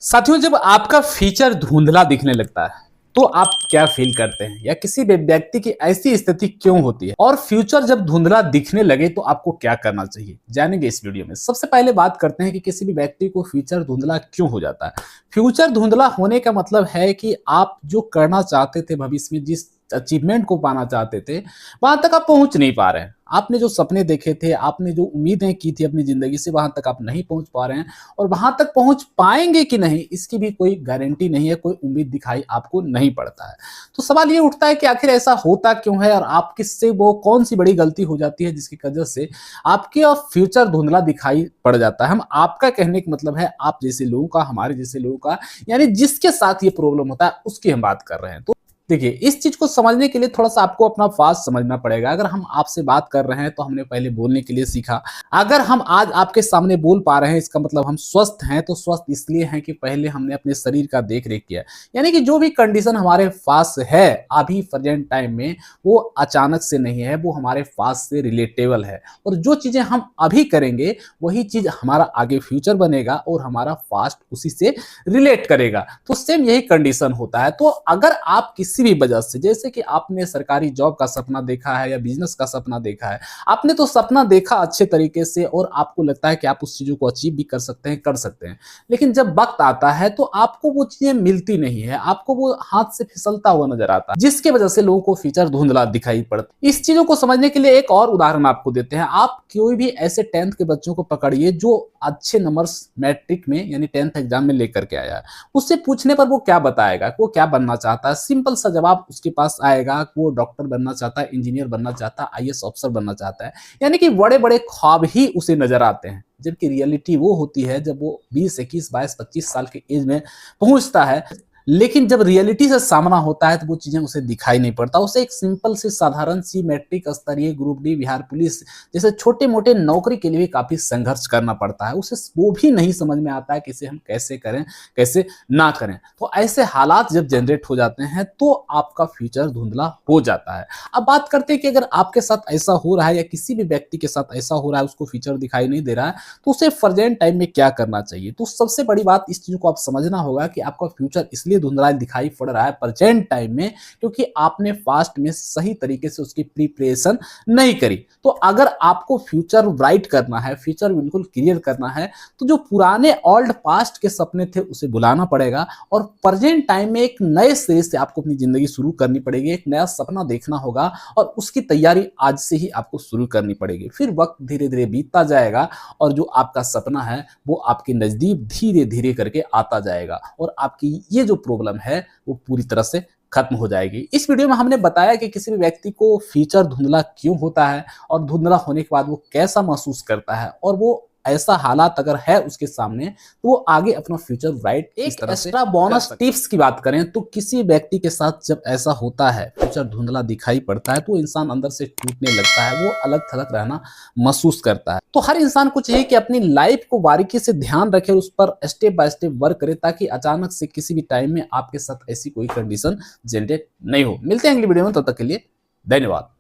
साथियों, जब आपका फीचर धुंधला दिखने लगता है तो आप क्या फील करते हैं, या किसी भी व्यक्ति की ऐसी स्थिति क्यों होती है, और फ्यूचर जब धुंधला दिखने लगे तो आपको क्या करना चाहिए, जानेंगे इस वीडियो में। सबसे पहले बात करते हैं कि किसी भी व्यक्ति को फ्यूचर धुंधला क्यों हो जाता है। फ्यूचर धुंधला होने का मतलब है कि आप जो करना चाहते थे भविष्य में, जिस अचीवमेंट को पाना चाहते थे, वहां तक आप पहुंच नहीं पा रहे हैं। आपने जो सपने देखे थे, आपने जो उम्मीदें की थी अपनी जिंदगी से, वहां तक आप नहीं पहुंच पा रहे हैं। और वहां तक पहुंच पाएंगे कि नहीं, इसकी भी कोई गारंटी नहीं है, कोई उम्मीद दिखाई आपको नहीं पड़ता है। तो सवाल ये उठता है कि आखिर ऐसा होता क्यों है, और आप किससे वो कौन सी बड़ी गलती हो जाती है जिसकी वजह से आपके और फ्यूचर धुंधला दिखाई पड़ जाता है। हम आपका कहने का मतलब है आप जैसे लोगों का, हमारे जैसे लोगों का, यानी जिसके साथ ये प्रॉब्लम होता है उसकी हम बात कर रहे हैं। तो देखिए, इस चीज को समझने के लिए थोड़ा सा आपको अपना पास्ट समझना पड़ेगा। अगर हम आपसे बात कर रहे हैं तो हमने पहले बोलने के लिए सीखा। अगर हम आज आपके सामने बोल पा रहे हैं, इसका मतलब हम स्वस्थ हैं। तो स्वस्थ इसलिए हैं कि पहले हमने अपने शरीर का देख रेख किया। यानी कि जो भी कंडीशन हमारे पास है अभी प्रेजेंट टाइम में, वो अचानक से नहीं है, वो हमारे पास से रिलेटेबल है। और जो चीजें हम अभी करेंगे वही चीज हमारा आगे फ्यूचर बनेगा और हमारा पास्ट उसी से रिलेट करेगा। तो सेम यही कंडीशन होता है। तो अगर आप किसी भी वजह से, जैसे कि आपने सरकारी जॉब का सपना देखा है या बिजनेस का सपना देखा है, आपने तो सपना देखा अच्छे तरीके से और आपको लगता है कि आप उस चीजों को अचीव भी कर सकते हैं, कर सकते हैं। लेकिन जब वक्त आता है तो आपको वो चीजें मिलती नहीं है, आपको वो हाथ से फिसलता हुआ नजर आता है, जिसकी वजह से लोगों को फीचर धुंधला दिखाई पड़ता है। इस चीजों को समझने के लिए एक और उदाहरण आपको देते हैं। आप कोई भी ऐसे 10th के बच्चों को पकड़िए जो अच्छे नंबर्स मैट्रिक में यानी 10th एग्जाम में लेकर के आया है। उससे पूछने पर वो क्या बताएगा, वो क्या बनना चाहता है? सिंपल सा जवाब उसके पास आएगा, वो डॉक्टर बनना चाहता है, इंजीनियर बनना चाहता है, आईएएस ऑफिसर बनना चाहता है। यानी कि बड़े बड़े ख्वाब ही उसे नजर आते हैं। जबकि रियलिटी वो होती है जब वो 20, 21, 22, 25 साल के एज में पहुंचता है। लेकिन जब रियलिटी से सामना होता है तो वो चीजें उसे दिखाई नहीं पड़ता। उसे एक सिंपल सी साधारण सी मैट्रिक स्तरीय ग्रुप डी, बिहार पुलिस जैसे छोटे मोटे नौकरी के लिए भी काफी संघर्ष करना पड़ता है। उसे वो भी नहीं समझ में आता है कि इसे हम कैसे करें, कैसे ना करें। तो ऐसे हालात जब जनरेट हो जाते हैं तो आपका फ्यूचर धुंधला हो जाता है। अब बात करते हैं कि अगर आपके साथ ऐसा हो रहा है या किसी भी व्यक्ति के साथ ऐसा हो रहा है, उसको फ्यूचर दिखाई नहीं दे रहा है, तो उसे प्रेजेंट टाइम में क्या करना चाहिए। तो सबसे बड़ी बात इस चीज को आप समझना होगा कि आपका फ्यूचर इसलिए धुंधला दिखाई पड़ रहा है प्रेजेंट टाइम में क्योंकि आपने पास्ट में सही तरीके से उसकी प्रिपरेशन नहीं करी। तो अगर आपको फ्यूचर ब्राइट करना है, फ्यूचर बिल्कुल क्लियर करना है, तो जो पुराने ओल्ड पास्ट के सपने थे उसे बुलाना पड़ेगा और प्रेजेंट टाइम में एक नए सिरे से आपको अपनी जिंदगी शुरू करनी पड़ेगी। एक नया सपना देखना होगा और उसकी तैयारी आज से ही आपको शुरू करनी पड़ेगी। फिर वक्त धीरे धीरे बीतता जाएगा और जो आपका सपना है वो आपके नजदीक धीरे धीरे करके आता जाएगा और आपकी ये जो प्रॉब्लम है वो पूरी तरह से खत्म हो जाएगी। इस वीडियो में हमने बताया कि किसी भी व्यक्ति को फ्यूचर धुंधला क्यों होता है और धुंधला होने के बाद वो कैसा महसूस करता है, और वो ऐसा हालात अगर है उसके सामने तो वो आगे अपना फ्यूचर ब्राइट एक एक्स्ट्रा बोनस टिप्स की बात करें तो किसी व्यक्ति के साथ जब ऐसा होता है, फ्यूचर धुंधला दिखाई पड़ता है, तो इंसान अंदर से टूटने लगता है, वो अलग थलग रहना महसूस करता है। तो हर इंसान को चाहिए कि अपनी लाइफ को बारीकी से ध्यान रखे और उस पर स्टेप बाय स्टेप वर्क करे, ताकि अचानक से किसी भी टाइम में आपके साथ ऐसी कोई कंडीशन जनरेट नहीं हो। मिलते हैं अगली वीडियो में, तब तक के लिए धन्यवाद।